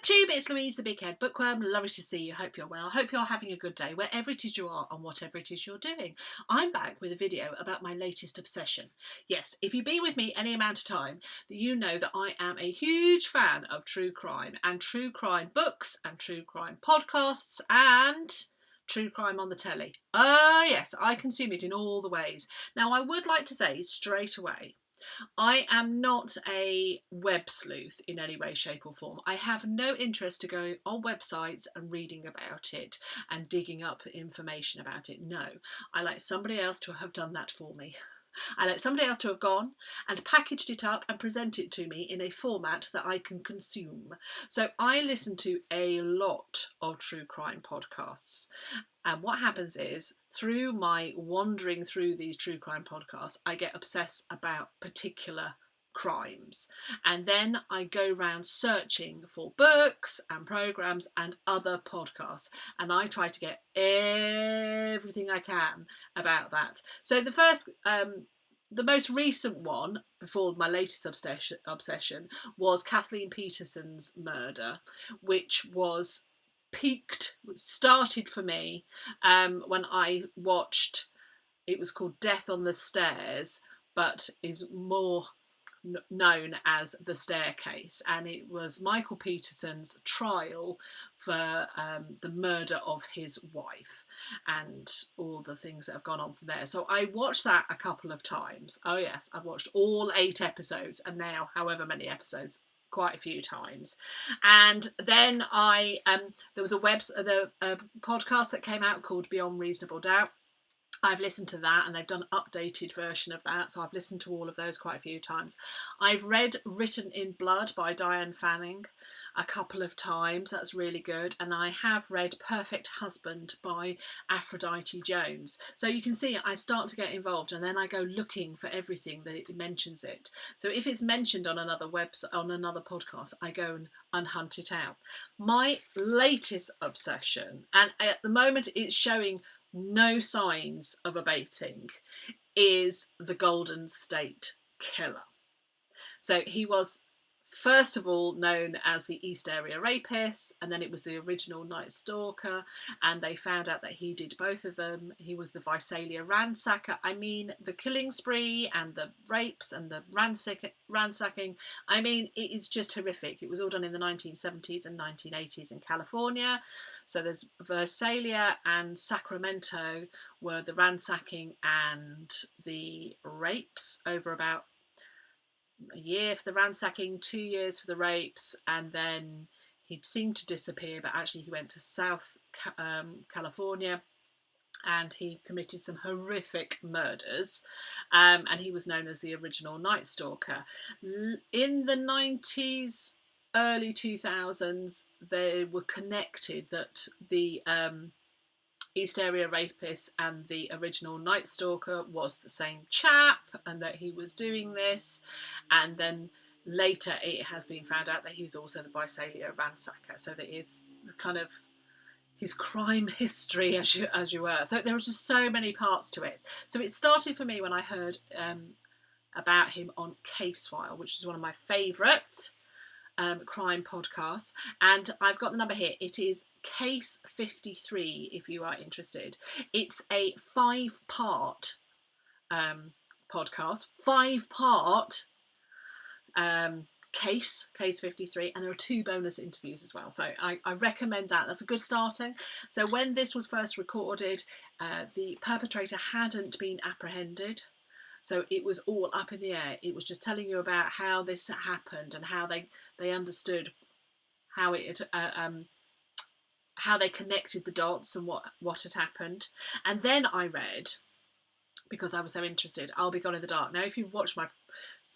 Tube, it's Louise the Big Head Bookworm. Lovely to see you. Hope you're well. Hope you're having a good day wherever it is you are and whatever it is you're doing. I'm back with a video about my latest obsession. Yes, if you've been with me any amount of time, you know that I am a huge fan of true crime and true crime books and true crime podcasts and true crime on the telly. Yes, I consume it in all the ways. Now, I would like to say straight away, I am not a web sleuth in any way, shape or form. I have no interest to go on websites and reading about it and digging up information about it. No, I like somebody else to have done that for me. I like somebody else to have gone and packaged it up and present it to me in a format that I can consume. So I listen to a lot of true crime podcasts. And what happens is, through my wandering through these true crime podcasts, I get obsessed about particular crimes. And then I go around searching for books and programs and other podcasts. And I try to get everything I can about that. So the most recent one, before my latest obsession, was Kathleen Peterson's murder, which started for me when I watched, it was called Death on the Stairs, but is more known as The Staircase, and it was Michael Peterson's trial for the murder of his wife and all the things that have gone on from there. So I watched that a couple of times. Oh yes, I've watched all 8 episodes and now however many episodes, quite a few times. And then there was a podcast that came out called Beyond Reasonable Doubt. I've listened to that, and they've done an updated version of that, so I've listened to all of those quite a few times. I've read Written in Blood by Diane Fanning a couple of times. That's really good. And I have read Perfect Husband by Aphrodite Jones. So you can see I start to get involved, and then I go looking for everything that it mentions it. So if it's mentioned on another website, on another podcast, I go and hunt it out. My latest obsession, and at the moment it's showing no signs of abating, is the Golden State Killer. So he was first of all known as the East Area Rapist, and then it was the original Night Stalker, and they found out that he did both of them. He was the Visalia Ransacker. I mean, the killing spree and the rapes and the ransacking. I mean, it is just horrific. It was all done in the 1970s and 1980s in California. So there's Visalia and Sacramento were the ransacking and the rapes, over about a year for the ransacking, 2 years for the rapes, and then he seemed to disappear, but actually he went to South California and he committed some horrific murders, and he was known as the original Night Stalker. In the 90s, early 2000s, they were connected, that the East Area Rapist and the original Night Stalker was the same chap, and that he was doing this, and then later it has been found out that he's also the Visalia Ransacker. So that is kind of his crime history, as you were. So there are just so many parts to it. So it started for me when I heard about him on Casefile, which is one of my favourite crime podcasts, and I've got the number here. It is Case 53 if you are interested. It's a 5-part podcast, 5-part case 53, and there are 2 bonus interviews as well, so I recommend that. That's a good starting. So when this was first recorded, the perpetrator hadn't been apprehended. So it was all up in the air. It was just telling you about how this happened and how they understood how it how they connected the dots and what had happened. And then I read, because I was so interested, I'll Be Gone in the Dark. Now, if you've watched my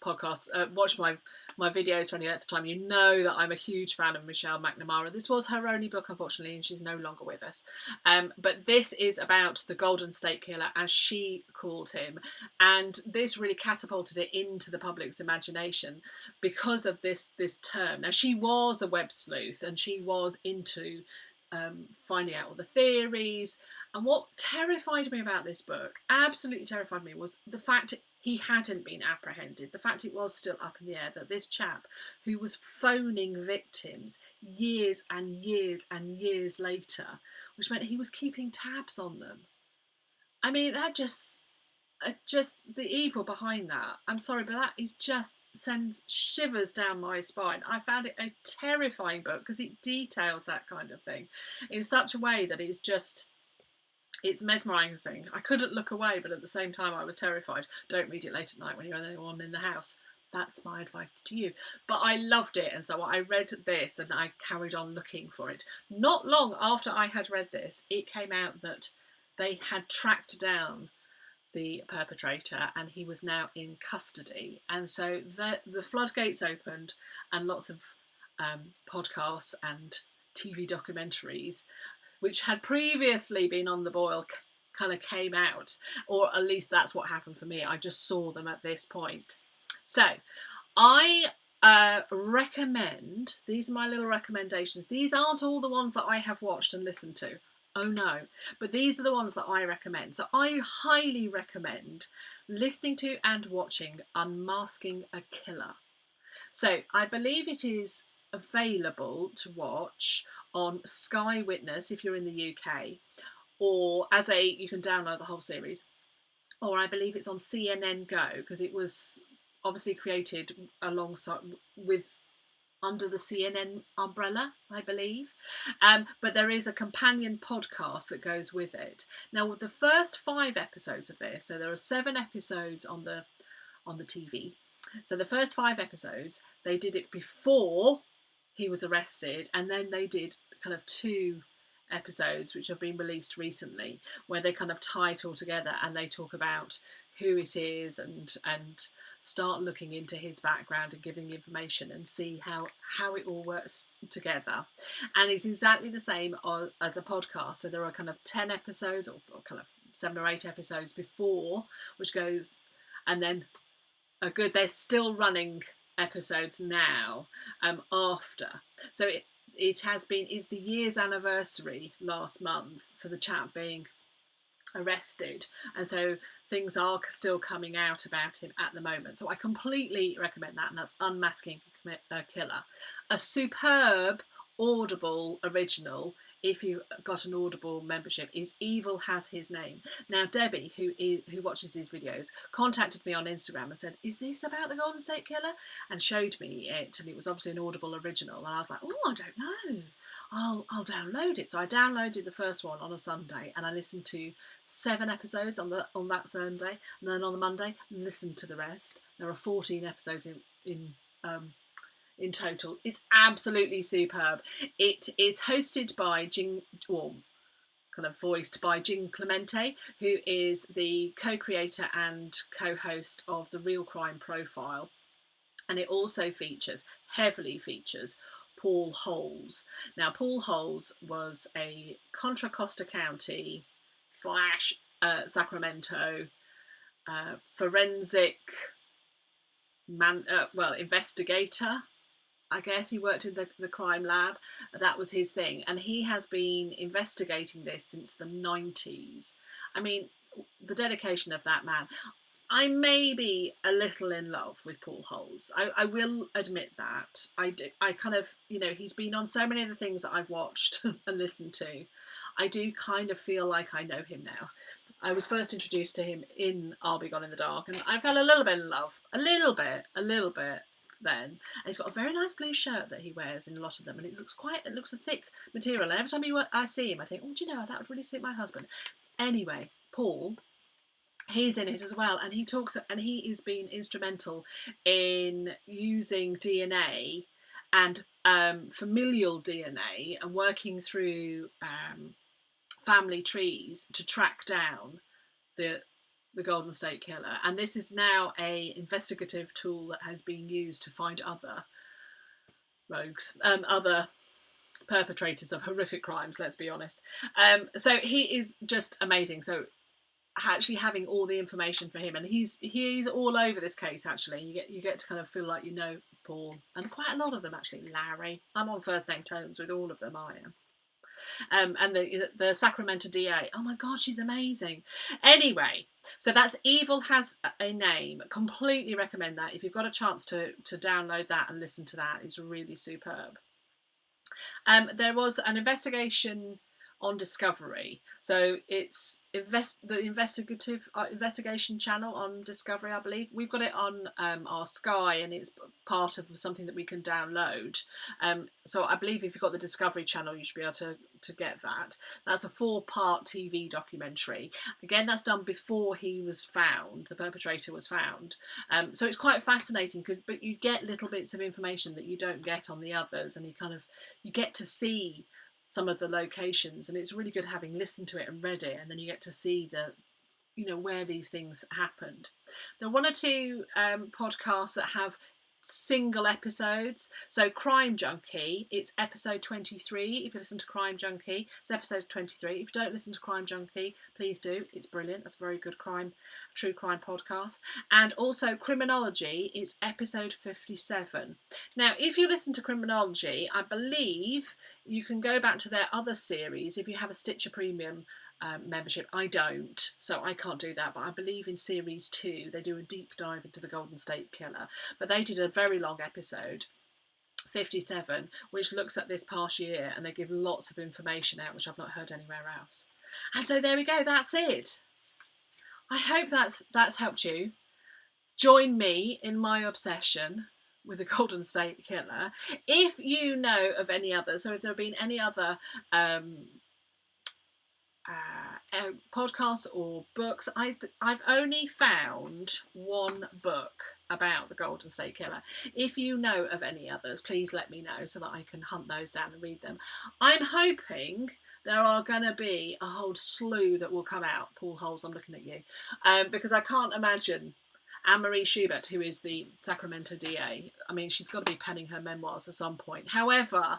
podcasts, watched my videos for any length of time, you know that I'm a huge fan of Michelle McNamara. This was her only book, unfortunately, and she's no longer with us. But this is about the Golden State Killer, as she called him, and this really catapulted it into the public's imagination because of this term. Now, she was a web sleuth, and she was into finding out all the theories. And what terrified me about this book, absolutely terrified me, was the fact he hadn't been apprehended, the fact it was still up in the air, that this chap who was phoning victims years and years and years later, which meant he was keeping tabs on them. I mean, that just the evil behind that. I'm sorry, but that is just sends shivers down my spine. I found it a terrifying book because it details that kind of thing in such a way that it's mesmerising. I couldn't look away, but at the same time I was terrified. Don't read it late at night when you're the only one in the house. That's my advice to you. But I loved it, and so I read this and I carried on looking for it. Not long after I had read this, it came out that they had tracked down the perpetrator and he was now in custody. And so the floodgates opened, and lots of podcasts and TV documentaries which had previously been on the boil kind of came out, or at least that's what happened for me. I just saw them at this point. So I recommend, these are my little recommendations. These aren't all the ones that I have watched and listened to. Oh no, but these are the ones that I recommend. So I highly recommend listening to and watching Unmasking a Killer. So I believe it is available to watch on Sky Witness if you're in the UK, or you can download the whole series, or I believe it's on CNN Go, because it was obviously created alongside with under the CNN umbrella, I believe. But there is a companion podcast that goes with it. Now, with the first 5 episodes of this, so there are 7 episodes on the TV. So the first 5 episodes, they did it before he was arrested, and then they did kind of 2 episodes which have been released recently, where they kind of tie it all together and they talk about who it is and start looking into his background and giving information and see how it all works together. And it's exactly the same as a podcast. So there are kind of 10 episodes or kind of 7 or 8 episodes before, which goes, and then they're still running episodes now after. So it's the year's anniversary last month for the chap being arrested, and so things are still coming out about him at the moment. So I completely recommend that, and that's Unmasking a Killer. A superb Audible original, if you've got an Audible membership, is Evil Has His Name. Now, Debbie, who watches these videos, contacted me on Instagram and said, is this about the Golden State Killer? And showed me it, and it was obviously an Audible original. And I was like, oh, I don't know. I'll download it. So I downloaded the first one on a Sunday, and I listened to 7 episodes on that Sunday, and then on the Monday, listened to the rest. There are 14 episodes in total. It's absolutely superb. It is hosted by voiced by Jing Clemente, who is the co-creator and co-host of the Real Crime Profile. And it also heavily features Paul Holes. Now, Paul Holes was a Contra Costa County / Sacramento forensic investigator. I guess he worked in the crime lab. That was his thing. And he has been investigating this since the 90s. I mean, the dedication of that man. I may be a little in love with Paul Holes. I will admit that. I kind of, he's been on so many of the things that I've watched and listened to. I do kind of feel like I know him now. I was first introduced to him in I'll Be Gone in the Dark, and I fell a little bit in love. A little bit then. And he's got a very nice blue shirt that he wears in a lot of them, and it looks a thick material. And every time I see him, I think, oh, do you know, that would really suit my husband. Anyway, Paul, he's in it as well, and he has been instrumental in using DNA and familial DNA and working through family trees to track down the Golden State Killer. And this is now a investigative tool that has been used to find other rogues, other perpetrators of horrific crimes, let's be honest. So he is just amazing. So actually having all the information for him, and he's all over this case. Actually, you get to kind of feel like Paul, and quite a lot of them actually. Larry, I'm on first name terms with all of them. I am. And the Sacramento DA. Oh my God, she's amazing. Anyway, so that's Evil Has a Name. Completely recommend that. If you've got a chance to download that and listen to that, it's really superb. There was an investigation on Discovery, so it's the investigation channel on Discovery, I believe. We've got it on our Sky, and it's part of something that we can download. So I believe if you've got the Discovery channel, you should be able to get that. That's a 4-part TV documentary. Again, that's done before he was found, the perpetrator was found. So it's quite fascinating, but you get little bits of information that you don't get on the others, and you get to see some of the locations, and it's really good having listened to it and read it, and then you get to see where these things happened. There are 1 or 2 podcasts that have single episodes. So Crime Junkie, it's episode 23. If you listen to Crime Junkie, it's episode 23. If you don't listen to Crime Junkie, please do. It's brilliant. That's a very good true crime podcast. And also Criminology, it's episode 57. Now, if you listen to Criminology, I believe you can go back to their other series if you have a Stitcher Premium membership. I don't, so I can't do that, but I believe in series 2 they do a deep dive into the Golden State Killer, but they did a very long episode, 57, which looks at this past year, and they give lots of information out which I've not heard anywhere else. And so there we go, that's it. I hope that's helped you. Join me in my obsession with the Golden State Killer. If you know of any other, so if there have been any other podcasts or books, I've only found 1 book about the Golden State Killer. If you know of any others, please let me know so that I can hunt those down and read them. I'm hoping there are going to be a whole slew that will come out. Paul Holes, I'm looking at you, because I can't imagine Anne-Marie Schubert, who is the Sacramento DA, I mean, she's got to be penning her memoirs at some point. However,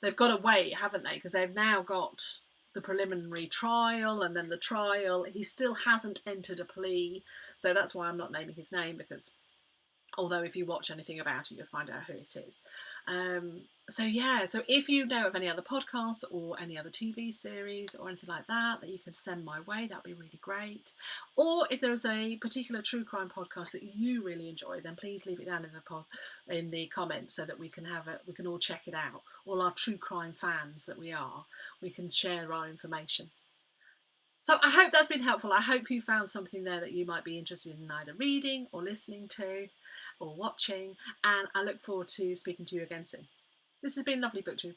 they've got to wait, haven't they? Because they've now got the preliminary trial and then the trial. He still hasn't entered a plea, so that's why I'm not naming his name, because although if you watch anything about it, you'll find out who it is. So if you know of any other podcasts or any other TV series or anything like that you can send my way, that'd be really great. Or if there's a particular true crime podcast that you really enjoy, then please leave it down in the comments so that we can all check it out. All our true crime fans that we are, we can share our information. So I hope that's been helpful. I hope you found something there that you might be interested in either reading or listening to or watching, and I look forward to speaking to you again soon. This has been Lovely BookTube.